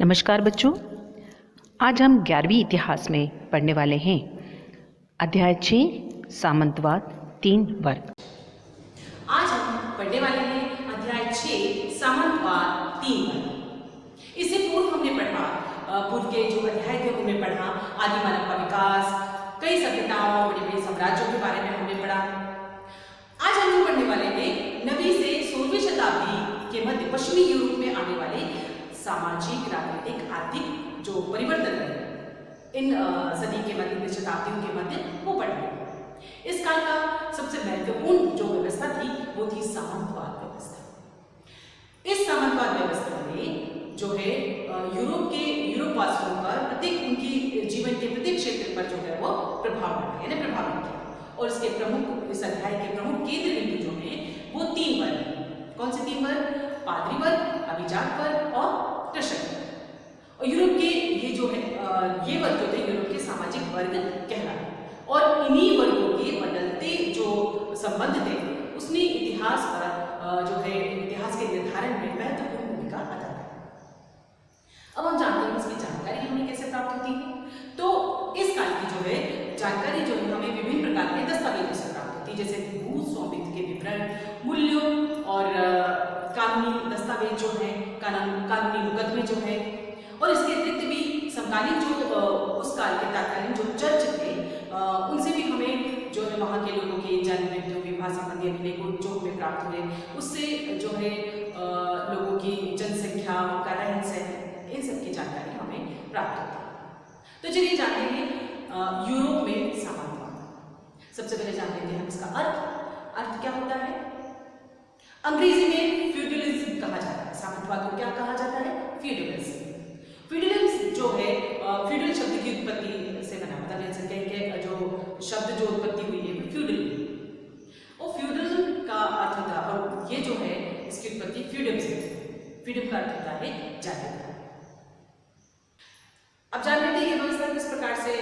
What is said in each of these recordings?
नमस्कार बच्चों, आज हम 11वीं इतिहास में पढ़ने वाले हैं अध्याय 6 सामंतवाद 3 वर्ग। आज हम पढ़ने वाले हैं अध्याय 6 सामंतवाद 3 वर्ग। इससे पूर्व हमने पढ़ा पूर्व के जो अध्याय थे उनमें पढ़ा आदि मानव का विकास, कई सभ्यताओं, बड़े बड़े साम्राज्यों के बारे में हमने पढ़ा। आज हम पढ़ने वाले हैं 9वीं से 16वीं शताब्दी के मध्य पश्चिमी यूरोप में आने वाले सामाजिक, राजनीतिक, आर्थिक जो परिवर्तन है इन सदी के मध्य, शताब्दियों के मध्य वो पढ़ेंगे। इस काल का सबसे महत्वपूर्ण जो व्यवस्था थी वो थी सामंतवाद व्यवस्था। इस सामंतवाद व्यवस्था में जो है यूरोपवासियों पर प्रत्येक उनकी जीवन के प्रत्येक क्षेत्र पर जो है वो प्रभाव पड़ा, यानी प्रभावित किया। और इसके प्रमुख, इस अध्याय के प्रमुख केंद्र बिंदु जो है वो 3 वर्ग हैं। कौन से 3 वर्ग? पादरी वर्ग, अभिजात वर्ग और कृषक वर्ग। और यूरोप के ये जो है ये वर्ग जो थे यूरोप के सामाजिक वर्ग कहलाते। और इन्हीं वर्गों के बदलते जो संबंध थे उसने इतिहास पर जो है इतिहास के निर्धारण में महत्वपूर्ण भूमिका अदा की। अब हम जानते हैं इसकी जानकारी हमें कैसे प्राप्त होती है। तो इस काल की जो है जानकारी जो है हमें विभिन्न प्रकार के दस्तावेजों से प्राप्त होती है, जैसे भू स्वामित्व के विवरण, मूल्यों और कानूनी दस्तावेज जो है, कानूनी मुकदमे जो है। और इसके अतिरिक्त भी समकालीन जो उस काल के तत्कालीन जो चर्च थे उनसे भी हमें जो है वहाँ के लोगों के जन्म, मृत्यु, विवाह संबंधी अभिलेखों जो हमें प्राप्त हुए उससे जो है लोगों की जनसंख्या, उनका रहन सहन, इन सब की जानकारी हमें प्राप्त होती है। तो चलिए जानते हैं यूरोप में सामंतवाद। सबसे पहले जान लेते हैं इसका अर्थ क्या होता है। अंग्रेजी में फ्यूडलिज्म कहा जाता है। सामंतवाद को क्या कहा जाता है? फ्यूडलिज्म। फ्यूडलिज्म जो है फ्यूडल शब्द की उत्पत्ति से बना, मतलब जैसे कहेंगे जो शब्द जो उत्पत्ति हुई है फ्यूडल। और फ्यूडलिज्म का अर्थ होता है, और ये जो है इसकी उत्पत्ति फ्यूडम से, फ्यूडम का अर्थ होता है जातिवाद। अब जान लेते हैं ये व्यवस्था किस प्रकार से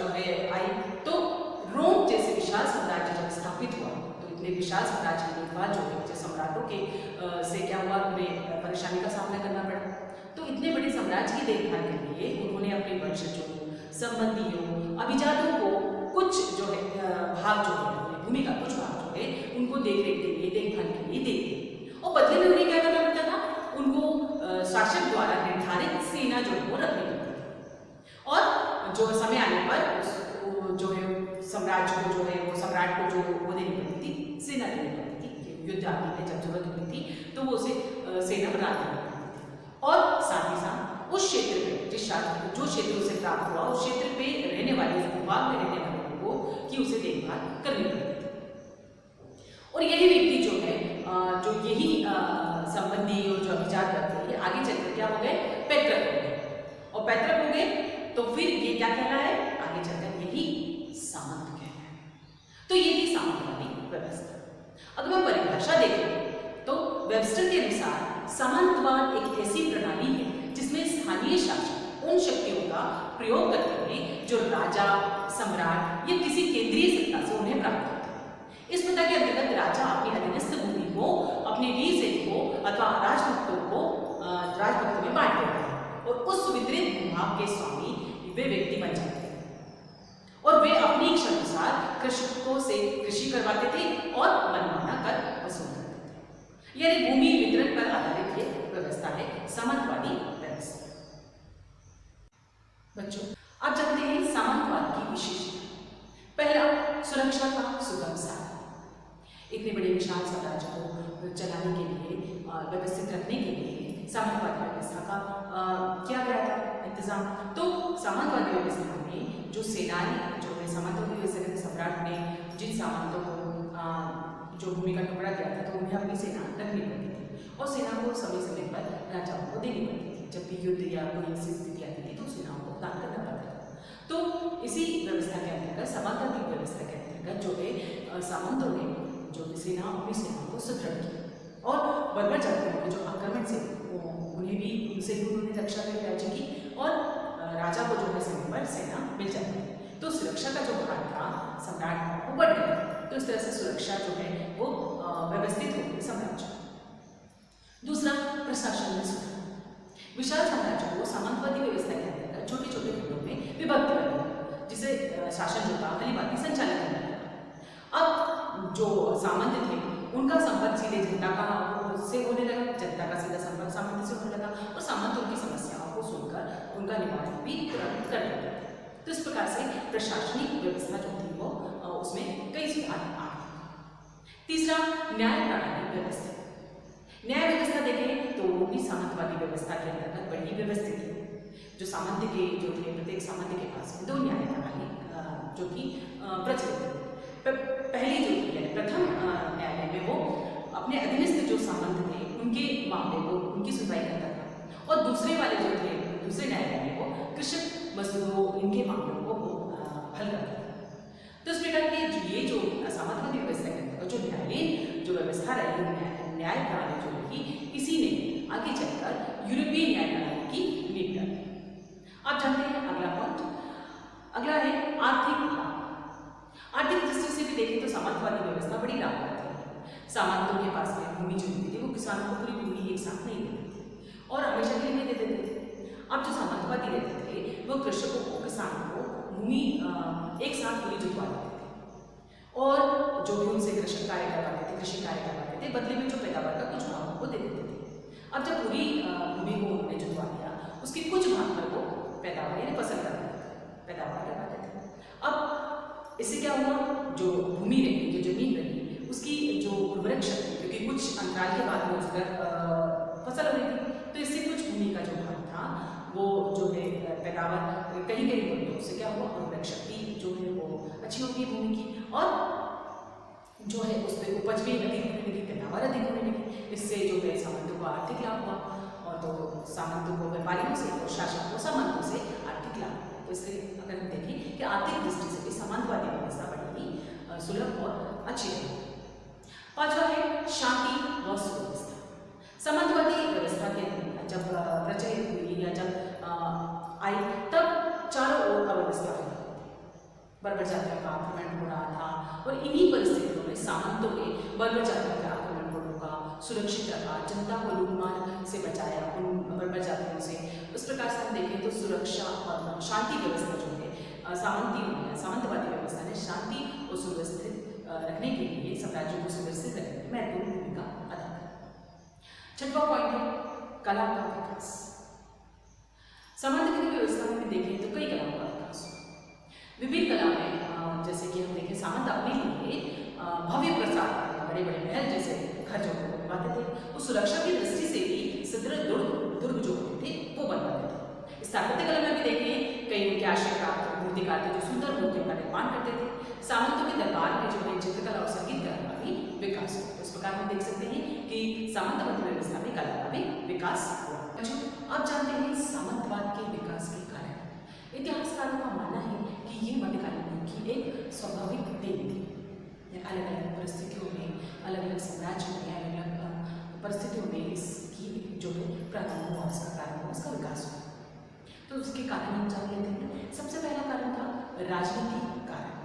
जो है आई। तो रोम जैसे विशाल साम्राज्य जब स्थापित हुआ तो इतने विशाल साम्राज्य के बाद जो है सम्राटों के से क्या हुआ, उन्हें परेशानी का सामना करना पड़ा। तो इतने बड़े साम्राज्य की देखभाल के लिए उन्होंने अपने वंशजों, संबंधियों, अभिजातों को कुछ जो है भाग जो है भूमि का कुछ भाग जो है उनको देखरेख के लिए, देखभाल के लिए दे दिए। और बदले में उन्हें क्या करना पड़ता था? उनको शासक द्वारा निर्धारित सेना जो है वो रखनी पड़ती थी। और जो समय आने पर जो है साम्राज्य को जो है वो सम्राट को जो वो देनी पड़ती थी, सेना देनी पड़ती थी। युद्ध आदि में जब जरूरत होती थी तो वो उसे सेना बना देनी पड़ती थी। और साथ ही साथ उस क्षेत्र पे जो क्षेत्र उसे प्राप्त हुआ उस क्षेत्र पे रहने वाले, भूभाग में रहने वाले लोगों की उसे देखभाल करनी पड़ती थी। और यही व्यक्ति जो है जो यही संबंधी और जो अभिजात रहते हैं आगे चलकर क्या हो गए? पैतृक हो गए। और पैतृक हो गए तो फिर ये क्या कहना है? आगे चलकर यही सामंत कहना है। तो ये थी सामंतवादी व्यवस्था। अगर हम परिभाषा देखें तो वेबस्टर के अनुसार सामंतवाद एक ऐसी प्रणाली है जिसमें स्थानीय शासक उन शक्तियों का प्रयोग करते हैं जो राजा, सम्राट या किसी केंद्रीय सत्ता से उन्हें प्राप्त होता है। इस प्रथा के अंतर्गत राजा अपनी अधीनस्थ भूमि को अपने वीर सैनिकों अथवा राजभक्तों में बांट देता है और उस वितरित भूभाग के स्वामी वे व्यक्ति बन जाते हैं। और वे अपनी इच्छा अनुसार कृषकों से कृषि करवाते थे और मनमाना कर वसूल करते थे। यानी भूमि वितरण पर आधारित ये व्यवस्था है सामंतवादी व्यवस्था। बच्चों, आप जानते हैं सामंतवाद की विशेषता। पहला, सुरक्षा का सुगम साधन। इतने बड़े विशाल साम्राज्य को चलाने के लिए, व्यवस्थित रखने के लिए सामंतवादी व्यवस्था का किया गया था इंतजाम। तो सामंतवादी व्यवस्था में जो सेनाएं जो है सामंतों की व्यवस्था के सम्राट ने जिन सामंतों को जो भूमि का टुकड़ा दिया था तो उन्हें अपनी सेना रखनी पड़ती थी और सेना को समय समय पर राजाओं को देनी पड़ती थी। जब भी युद्ध या कोई ऐसी स्थिति आती थी तो सेनाओं को दान करना पड़ता था। तो इसी व्यवस्था के अंतर्गत, सामंतवादी व्यवस्था के अंतर्गत जो है सामंतों ने जो सेना, अपनी सेना को सुदृढ़ किया और बर्बर जातियों के जो आक्रमण से उन्हें भी, उनसे भी उन्होंने रक्षा कर राज्य की और राजा को जो है समय पर सेना मिल जाती है। तो सुरक्षा का जो भार था सम्राट को बढ़ गया। तो इस तरह से सुरक्षा जो है वो व्यवस्थित हो गई साम्राज्य। दूसरा, प्रशासन में सुधार। विशाल साम्राज्य को विभक्त कर दिया, जिसे शासन जो था खलीफाती संचालन करना लगा। अब जो सामंत थे उनका संपर्क सीधे जनता का से होने लगा, जनता का सीधा संपर्क सामंत से होने लगा और सामंत उनकी समस्याओं को सुनकर उनका निवारण भी तुरंत कर देते थे। तो इस प्रकार से प्रशासनिक व्यवस्था जो थी वो उसमें कई सुधार आ गए। तीसरा, न्याय प्रणाली व्यवस्था। न्याय व्यवस्था देखें तो वो भी सामंतवादी व्यवस्था के अंतर्गत बड़ी व्यवस्थित है। जो सामंत के जो थे, प्रत्येक सामंत के पास में 2 न्याय प्रणाली जो कि प्रचलित थी। पहली जो थी यानी प्रथम न्यायालय में वो अपने अधीनस्थ जो सामंत थे उनके मामले को उनकी सुनवाई करता था और दूसरे वाले जो थे दूसरे न्यायालय में वो कृषक मजदूरों इनके मामलों को वो हल करता था। तो इस प्रकार की ये जो सामंतवादी व्यवस्था के अंतर्गत जो न्यायालयीन जो व्यवस्था रही, न्याय प्रणाली जो रही, इसी ने आगे चलकर यूरोपीय न्याय प्रणाली की नींव डाली। आप जानते हैं अगला पॉइंट, अगला है आर्थिक लाभ। आर्थिक दृष्टि से भी देखें तो सामंतवादी व्यवस्था बड़ी लाभप्रद है। सामंतों के पास में भूमि जो होती थी वो किसानों को पूरी भूमि एक साथ नहीं देते थे और हमेशा के लिए नहीं दे देते थे। अब जो सामंतवादी रहते थे वो कृषकों को, किसानों को भूमि एक साथ पूरी जुटवा देते थे और जो भी उनसे कृषि कार्य करवाते थे बदले में जो पैदावार का कुछ भाग उनको दे देते थे। अब जब पूरी भूमि को उन्होंने जुटवा दिया, उसके कुछ भाग पर वो पैदावार यानी फसल पैदावार करवाते थे। अब इससे क्या हुआ, जो भूमि रही, जो जमीन रही, उसकी जो उर्वरक शक्ति, क्योंकि कुछ अंतराल के बाद में उस पर फसल हो रही थी, तो इससे कुछ भूमि का जो भाग था वो जो है पैदावार कहीं बढ़ी। उससे क्या हुआ, उर्वरक शक्ति जो है वो अच्छी होगी भूमि की और जो है उस पर उपज भी अधिक होने लगी, पैदावार अधिक होने लगी। इससे जो है सामंतों को आर्थिक लाभ हुआ और तो सामंतों को व्यापारियों से और शासकों को सामंतों से आर्थिक लाभ हुआ। तो इससे अगर हम देखें कि आर्थिक दृष्टि से भी सामंतवादी व्यवस्था बड़ी ही सुलभ और अच्छी रही। पांचवा है शांति व सुव्यवस्था। सामंतवादी व्यवस्था के जब प्रचलित हुई या जब आई तब चारों ओर अव्यवस्था फैली, बर्बर जातियों का आक्रमण हो रहा था और इन्हीं परिस्थितियों में सामंतों ने बर्बर जातियों के आक्रमण को रोका, सुरक्षित रखा, जनता को लूटमार से बचाया उन बर्बर जातियों से। उस प्रकार से हम देखें तो सुरक्षा और शांति व्यवस्था जो है सामंतवादी व्यवस्था ने शांति और सुव्यवस्थित रखने के लिए, साम्राज्यों को सुव्यवस्थित रखने में महत्वपूर्ण भूमिका अदा की। छठवां पॉइंट है कला का विकास। सामंतवादी व्यवस्था में देखें तो कई कलाओं का विकास हुआ। विभिन्न कला में जैसे कि हम देखें सामंत अपने लिए भव्य प्रसाद, बड़े बड़े महल जैसे घर जो बनवाते थे, वो सुरक्षा की दृष्टि से भी सुदृढ़ दुर्ग जो होते थे वो बनवाते थे। स्थापत्य कला में भी देखें कई उनके आश्रयकार मूर्तिकार थे जो सुंदर मूर्तियों का निर्माण करते थे। सामंतों के दरबार में जो है चित्रकला और संगीत कला का भी विकास हुआ। तो इस प्रकार हम देख सकते हैं कि सामंतवादी व्यवस्था में कला का भी विकास हुआ। आप जानते हैं सामंतवाद के विकास के कारण इतिहासकारों का मानना है कि ये मध्यकालीन युग की एक स्वाभाविक देन थी। अलग अलग परिस्थितियों में, अलग अलग साम्राज्यों में, अलग अलग परिस्थितियों में इसकी जो है प्रारंभ हुआ, इसका कारण हुआ, इसका विकास हुआ। तो उसके कारण हम जान लेते हैं। सबसे पहला कारण था राजनीतिक कारण।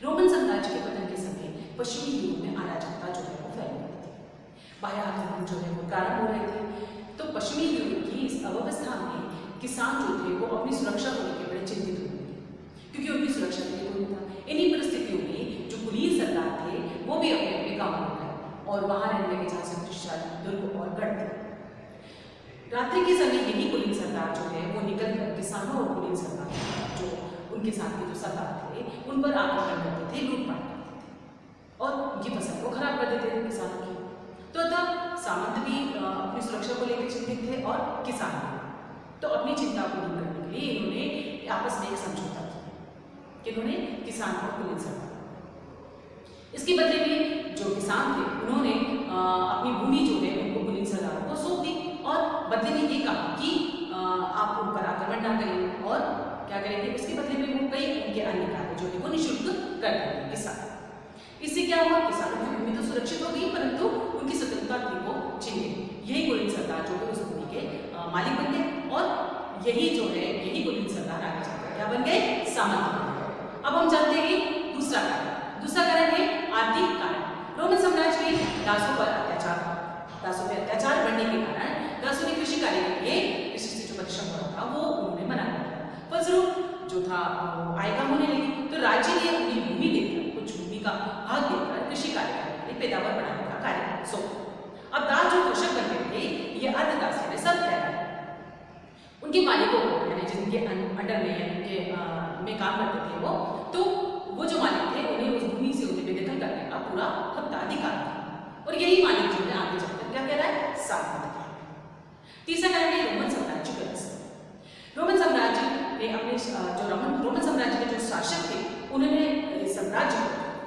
रोमन साम्राज्य के पतन के समय पश्चिमी यूरोप में अराजकता जो है वो फैल रही थी, बाह्य आक्रमण जो है वो प्रारंभ हो रहे थे। तो पश्चिमी यूरोप की इस अव्यवस्था में किसान जो थे वो अपनी सुरक्षा को लेकर बड़े चिंतित हो गए, क्योंकि उनकी सुरक्षा के लिए कोई नहीं था। इन्हीं परिस्थितियों में जो कुलीन सरदार थे वो भी अपने अपने काम में गए और वहां रहने लगे जहाँ शक्तिशाली दुर्ग और गढ़ थे। रात्रि के समय यही कुलीन सरदार जो है वो निकल कर किसानों और कुलीन सरदार जो उनके साथ के जो सरदार थे उन पर आक्रमण करते थे, लूटपाट करते थे और उनकी फसल को खराब कर देते थे किसानों की। तो तब सामंत भी अपनी सुरक्षा को लेकर चिंतित थे और किसान भी। तो अपनी चिंता को दूर करने के लिए इन्होंने आपस में एक समझौता किया कि इन्होंने किसान और कुलीन सरदार, इसके बदले में जो किसान थे उन्होंने अपनी भूमि जो है उनको कुलीन सरदारों को सौंप दी और बदले में ये कहा कि आप उन पर आक्रमण ना करें और क्या करेंगे, इसके बदले में वो कई उनके अन्य कार्य जो है वो निःशुल्क कर देंगे किसान। इससे क्या हुआ, किसानों की भूमि तो सुरक्षित हो गई परंतु उनकी स्वतंत्रता थी वो छीन गई। यही कुलीन सरदार जो है उस भूमि के मालिक बन गए और यही जो है यही कुलीन सरदार आगे चलकर क्या बन गए, सामंत बन गए। अब हम जानते हैं दूसरा कारण। दूसरा कारण है आर्थिक कारण। रोमन साम्राज्य में दासों पर अत्याचार बढ़ने के कारण दासों ने कृषि कार्य के लिए कृषि से जो परिश्रम हो रहा था वो उन्होंने मना कर दिया। फलस्वरूप जो जो था वो आय कम होने लगी, तो राज्य ने अपनी भूमि देकर, कुछ भूमि का भाग देकर कृषि कार्य करने के लिए पैदावार बढ़ाने का कार्य सौंपा। अब दास जो कृषक बन गए थे, ये अर्धदास यानी सब ठहराए। उनके मालिकों को यानी जिनके अंडर में यानी उनके में काम करते थे वो जो मालिक थे उन्हें उस भूमि से उन्हें बेदखल करने का पूरा हक्काधिकार था। और यही मालिक जो है आगे चलकर क्या कह रहा है, सामंत। तीसरा कारण है रोमन साम्राज्य का विस्तार। रोमन साम्राज्य ने अपने रोमन साम्राज्य के जो शासक थे उन्होंने साम्राज्य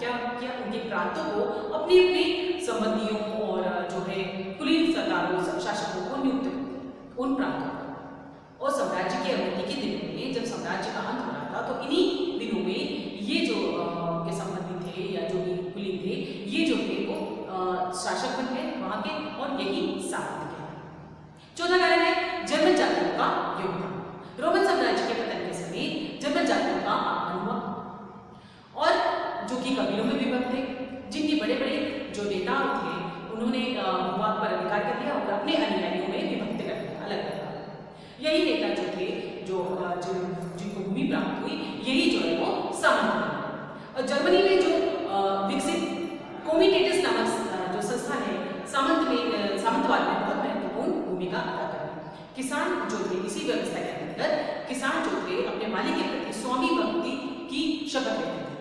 क्या किया, उनके प्रांतों को अपनी अपनी संबंधियों और जो है कुलीन सरदारों शासकों को नियुक्त किया उन प्रांतों को। और साम्राज्य की अवनति के दिनों में जब साम्राज्य का अंत हो रहा था तो इन्हीं दिनों में ये जो के संबंधी थे या जो भी कुलीन थे ये जो थे वो शासक बन गए वहाँ के, और यही सामंत थे। चौथा कारण है जर्मन जातियों का योगदान। रोमन साम्राज्य के पतन के समय जर्मन जातियों का आगमन हुआ और जो कि कबीलों में विभक्त थे, जिनके बड़े बड़े जो नेता थे उन्होंने भूभाग पर अधिकार कर लिया और अपने अनुयायियों में विभक्त कर दिया, अलग कर दिया। यही नेता जो थे जिनको भूमि प्राप्त हुई, यही जो है वो सामंत बने। और जर्मनी में जो विकसित कोमिटेटस नामक जो संस्था है सामंतवाद में बहुत महत्वपूर्ण भूमिका अदा करी। किसान जो थे इसी व्यवस्था के अंतर्गत किसान जो थे अपने मालिक के प्रति स्वामी भक्ति की शपथ लेते थे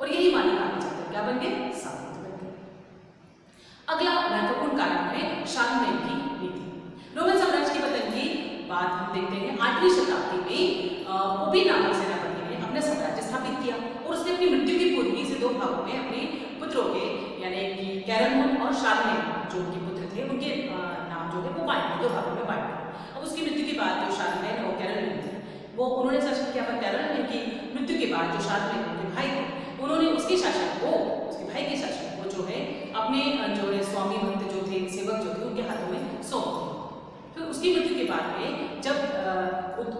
और यही मालिक आगे चलकर क्या बन गए, सामंत बन गए। अगला महत्वपूर्ण कारण है शार्लमेन की नीति। रोमन साम्राज्य के पतन की बात हम देखते हैं 8वीं शताब्दी में पोपी नामक सेनापति ने अपना साम्राज्य स्थापित किया और उसने अपनी मृत्यु की पूर्व से 2 भागों में अपने पुत्रों के यानी कि कैरलमन और शार्लमेन जो उनके पुत्र थे उनके नाम जो है वो बांटे 2 भागों में बांटे। अब उसकी मृत्यु के बाद जो शार्लमेन और कैरलमन थे वो उन्होंने शासन किया, पर कैरलमन की मृत्यु के बाद जो शार्लमेन उनके भाई थे उन्होंने उसके शासन को, उसके भाई के शासन को जो है अपने जो है स्वामी भक्त जो थे, सेवक जो थे उनके हाथों में सौंप दिया। फिर उसकी मृत्यु के बाद में जब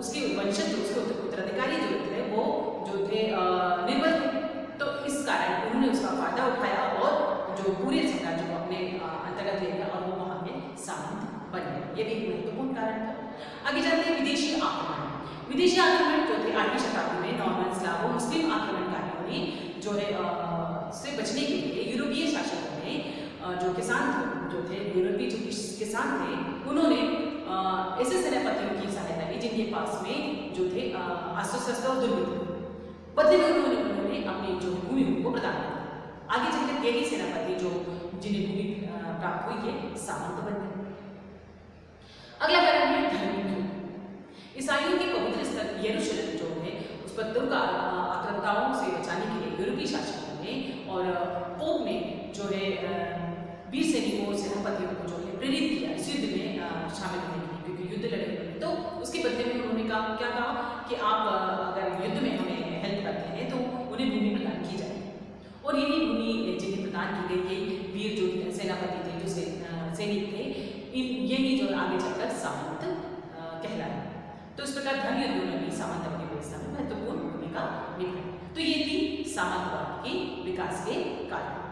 उसके वंशज जो उसके उत्तराधिकारी जो थे वो जो थे निर्बल थे, तो इस कारण उन्होंने उसका फायदा उठाया और जो पूरे साम्राज्य को अपने अंतर्गत ले लिया और वो वहाँ के सामंत बन गए। ये भी एक महत्वपूर्ण कारण था। आगे जाते हैं विदेशी आक्रमण। विदेशी आक्रमण जो थे 8वीं शताब्दी में नॉर्मन स्लावो मुस्लिम आक्रमणकारियों ने जो है से बचने के लिए यूरोपीय शासकों ने जो किसान जो थे यूरोपीय जो किसान थे उन्होंने ऐसे सेनापतियों की सहायता ली जिनके पास में जो थे अस्त्र शस्त्र और दुर्ग थे। बदले में उन्होंने अपनी जो भूमि उनको प्रदान की। आगे चलकर यही सेनापति जो जिन्हें भूमि प्राप्त हुई है सामंत बन गए। अगला कारण है धार्मिक युद्ध। ईसाइयों के पवित्र स्थल यरूशलेम जो है उस पर तुर्क आक्रांताओं से बचाने के लिए यूरोपीय शासकों ने और पोप ने जो है वीर सैनिकों और सेनापतियों को जो है प्रेरित किया इस युद्ध में शामिल होने के लिए, क्योंकि युद्ध लड़ने वाले तो उसके बदले में उन्होंने क्या कहा कि आप अगर युद्ध में हमें हेल्प करते हैं तो उन्हें भूमि प्रदान की जाएगी। और यही भूमि जिन्हें प्रदान की गई यही वीर जो सेनापति थे जो सैनिक थे यही जो आगे चलकर सामंत कहलाए। तो इस प्रकार धन युद्धों ने भी सामंत अपनी व्यवस्था में महत्वपूर्ण भूमिका निभाई। तो ये थी सामंतवाद के विकास के कारण।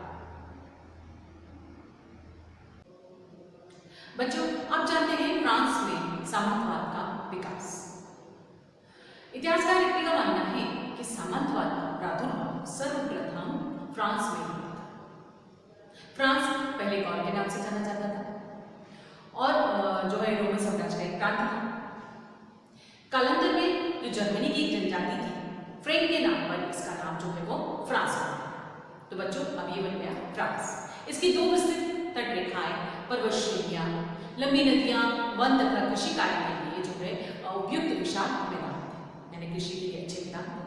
बच्चों आप जानते हैं फ्रांस में सामंतवाद का विकास। इतिहासकार व्यक्ति का मानना है कि सामंतवाद का प्रादुर्भाव सर्वप्रथम फ्रांस में हुआ था। फ्रांस पहले गौर के नाम से जाना जाता था और जो है रोमन साम्राज्य का एक प्रांत था। कालांतर में जो जर्मनी की एक जनजाति थी फ्रेंक के नाम पर इसका नाम जो है वो फ्रांस पड़ा। तो बच्चों अब ये बन गया फ्रांस। इसकी 2 विस्तृत तटरेखाएं, पर्वत श्रेणियां, लंबी नदियां, वन तथा कृषि कार्य के लिए जो है उपयुक्त विशाल मैदान थे, यानी कृषि के लिए अच्छे मैदान थे।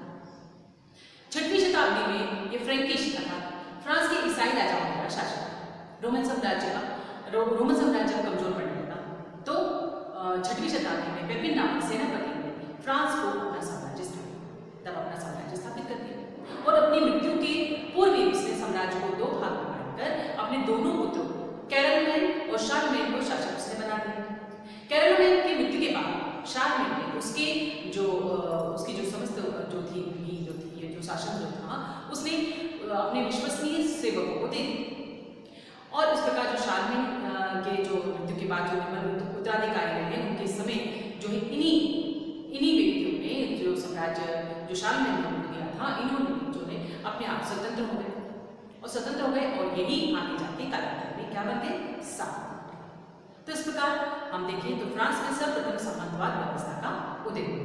6वीं शताब्दी में ये फ्रैंकिश तथा फ्रांस के ईसाई राजाओं द्वारा शासित रोमन साम्राज्य कमजोर पड़ने लगा। तो 6वीं शताब्दी में पेपिन नामक सेनापति ने फ्रांस को अपना साम्राज्य स्थापित कर दिया और अपनी मृत्यु के पूर्व इसने साम्राज्य को 2 भाग में बांटकर अपने दोनों पुत्रों कैरलमैन और शार्लमेन को शासक उसने बना दिया। कैरलमैन की मृत्यु के बाद शार्लमेन ने उसकी जो समस्त जो शासन जो था उसने अपने विश्वसनीय सेवकों को दे दिया। और इस प्रकार जो शार्लमेन के जो मृत्यु के बाद जो उत्तराधिकारी रहे उनके समय जो है इन्हीं व्यक्तियों ने जो साम्राज्य चार्लमेन ने उनको दिया था, इन्होंने जो है अपने आप स्वतंत्र हो गए और स्वतंत्र हो गए और यही आगे जाके कालांतर में क्या बन गए, सामंत। तो इस प्रकार हम देखें तो फ्रांस में सर्वप्रथम सामंतवाद व्यवस्था का उदय हुआ।